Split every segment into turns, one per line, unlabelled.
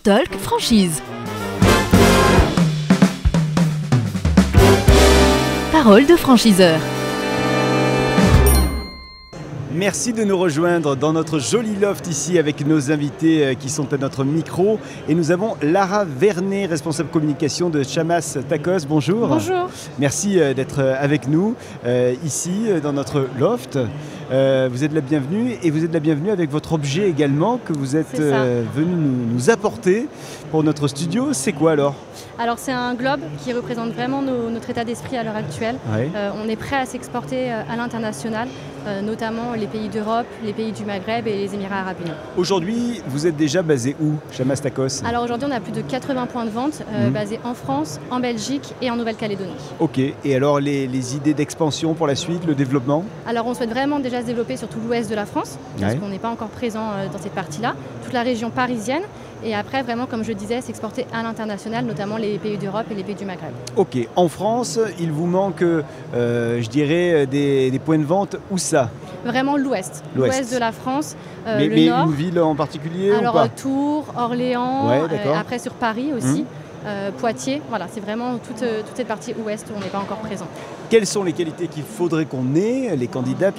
Talk Franchise. Parole de franchiseur.
Merci de nous rejoindre dans notre joli loft ici avec nos invités qui sont à notre micro. Et nous avons Lara Vernet, responsable communication de Chamas Tacos. Bonjour.
Bonjour.
Merci d'être avec nous ici dans notre loft. Vous êtes la bienvenue et vous êtes la bienvenue avec votre objet également que vous êtes venu nous apporter pour notre studio. C'est quoi alors ?
Alors c'est un globe qui représente vraiment notre état d'esprit à l'heure actuelle.
Ouais.
On est prêt à s'exporter à l'international, notamment les pays d'Europe, les pays du Maghreb et les Émirats Arabes Unis.
Aujourd'hui, vous êtes déjà basé où, Chamas Tacos ?
Alors aujourd'hui, on a plus de 80 points de vente basés en France, en Belgique et en Nouvelle-Calédonie.
Ok, et alors les idées d'expansion pour la suite, le développement ?
Alors on souhaite vraiment déjà se développer sur tout l'ouest de la France, parce
Ouais.
qu'on n'est pas encore présent dans cette partie-là, toute la région parisienne, et après vraiment, comme je disais, s'exporter à l'international, notamment les pays d'Europe et les pays du Maghreb.
Ok, en France, il vous manque, je dirais, des points de vente. Où ça ?
Vraiment l'ouest de la France,
mais
le nord.
une ville en particulier
Alors
ou pas ?
Tours, Orléans,
Ouais, d'accord.
après sur Paris aussi, Poitiers, voilà, c'est vraiment toute cette partie ouest où on n'est pas encore présent.
Quelles sont les qualités qu'il faudrait qu'on ait, les candidats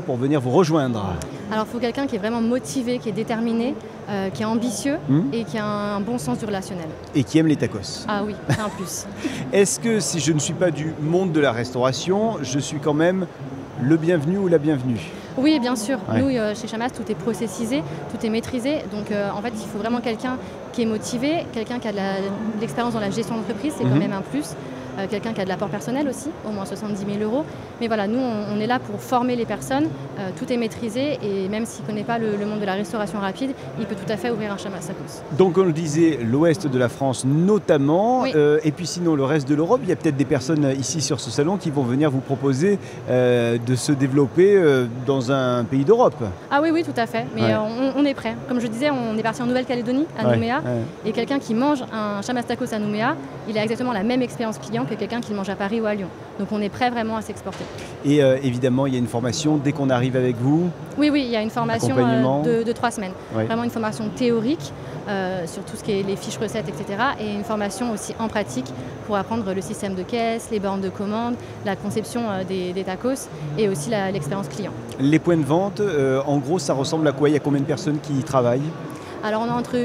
pour venir vous rejoindre ?
Alors il faut quelqu'un qui est vraiment motivé, qui est déterminé, qui est ambitieux et qui a un bon sens du relationnel.
Et qui aime les tacos.
Ah oui, c'est un plus.
Est-ce que si je ne suis pas du monde de la restauration, je suis quand même le bienvenu ou la bienvenue ?
Oui, bien sûr.
Ouais.
Nous, chez Chamas, tout est processisé, tout est maîtrisé. Donc, en fait, il faut vraiment quelqu'un qui est motivé, quelqu'un qui a de l'expérience dans la gestion d'entreprise, c'est quand même un plus. Quelqu'un qui a de l'apport personnel aussi, au moins 70 000 €. Mais voilà, nous, on est là pour former les personnes. Tout est maîtrisé et même s'il ne connaît pas le monde de la restauration rapide, il peut tout à fait ouvrir un Chamas Tacos.
Donc on le disait, l'ouest de la France notamment,
Oui.
et puis sinon le reste de l'Europe, il y a peut-être des personnes ici sur ce salon qui vont venir vous proposer de se développer dans un pays d'Europe.
Ah oui, tout à fait. Mais
Ouais.
on est prêt. Comme je disais, on est parti en Nouvelle-Calédonie, à
Ouais,
Nouméa.
ouais.
Et quelqu'un qui mange un Chamas Tacos à Nouméa, il a exactement la même expérience client que quelqu'un qui le mange à Paris ou à Lyon. Donc on est prêt vraiment à s'exporter.
Et évidemment, il y a une formation dès qu'on arrive avec vous.
Oui, il y a une formation
Accompagnement.
de 3 semaines.
Ouais.
Vraiment une formation théorique sur tout ce qui est les fiches recettes, etc. Et une formation aussi en pratique pour apprendre le système de caisse, les bornes de commande, la conception des tacos et aussi l'expérience client.
Les points de vente, en gros, ça ressemble à quoi ? Il y a combien de personnes qui y travaillent ?
Alors on a entre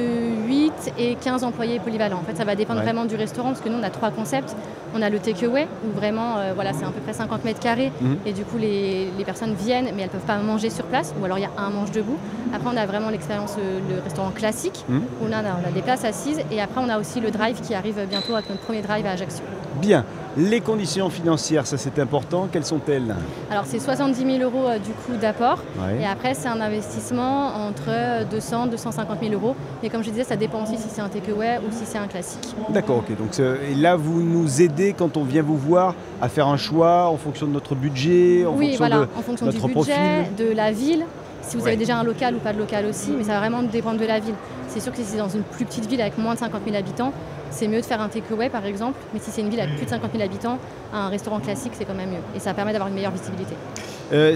8 et 15 employés polyvalents. En fait, ça va dépendre
Ouais.
vraiment du restaurant parce que nous on a 3 concepts. On a le takeaway où vraiment c'est à peu près 50 mètres carrés et du coup les personnes viennent mais elles ne peuvent pas manger sur place ou alors il y a un mange debout. Après on a vraiment l'expérience le restaurant classique où là on a des places assises et après on a aussi le drive qui arrive bientôt avec notre premier drive à Ajaccio.
Bien. Les conditions financières, ça c'est important. Quelles sont-elles ?
Alors c'est 70 000 € du coup d'apport
Ouais.
et après c'est un investissement entre 200 250 000 €. Mais comme je disais, ça dépend aussi si c'est un takeaway ou si c'est un classique.
D'accord, ok. Donc et là, vous nous aidez quand on vient vous voir à faire un choix en fonction de notre budget, en
Oui,
fonction
voilà,
de
en fonction
notre
du budget,
profil.
de la ville. Si vous
Ouais.
avez déjà un local ou pas de local aussi, mais ça va vraiment dépendre de la ville. C'est sûr que si c'est dans une plus petite ville avec moins de 50 000 habitants, c'est mieux de faire un takeaway par exemple. Mais si c'est une ville avec plus de 50 000 habitants, un restaurant classique c'est quand même mieux. Et ça permet d'avoir une meilleure visibilité.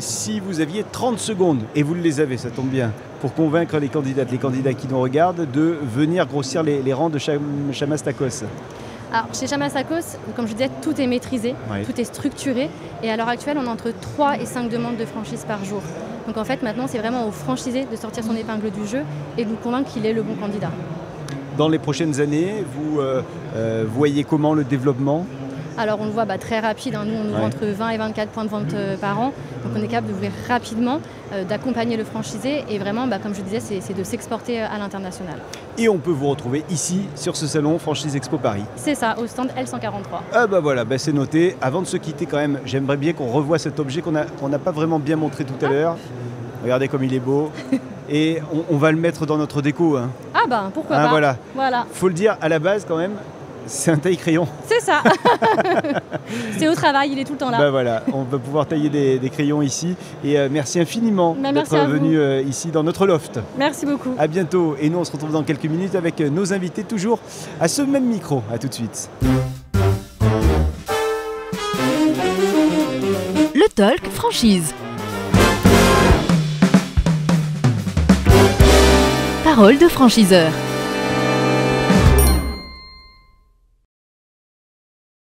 Si vous aviez 30 secondes, et vous les avez, ça tombe bien, pour convaincre les candidats qui nous regardent de venir grossir les rangs de Chamas Tacos.
Alors chez Chamas Tacos, comme je disais, tout est maîtrisé,
Ouais.
tout est structuré. Et à l'heure actuelle, on a entre 3 et 5 demandes de franchise par jour. Donc en fait maintenant c'est vraiment au franchisé de sortir son épingle du jeu et de nous convaincre qu'il est le bon candidat.
Dans les prochaines années, vous voyez comment le développement ?
Alors on le voit très rapide, hein. Nous on ouvre
Ouais.
entre 20 et 24 points de vente par an, donc on est capable d'ouvrir rapidement, d'accompagner le franchisé et vraiment, comme je disais, c'est de s'exporter à l'international.
Et on peut vous retrouver ici, sur ce salon Franchise Expo Paris.
C'est ça, au stand L143.
Ah bah voilà, c'est noté. Avant de se quitter quand même, j'aimerais bien qu'on revoie cet objet qu'on n'a pas vraiment bien montré tout à l'heure. Regardez comme il est beau. Et on va le mettre dans notre déco. Hein.
Ah pourquoi pas.
Voilà. Faut le dire, à la base quand même, c'est un taille-crayon.
C'est ça. C'est au travail, il est tout le temps là.
Voilà, on va pouvoir tailler des crayons ici. Et merci infiniment
Merci
d'être
à vous.
venu ici dans notre loft.
Merci beaucoup.
À bientôt. Et nous, on se retrouve dans quelques minutes avec nos invités, toujours à ce même micro. À tout de suite.
Le Talk Franchise. Parole de franchiseur.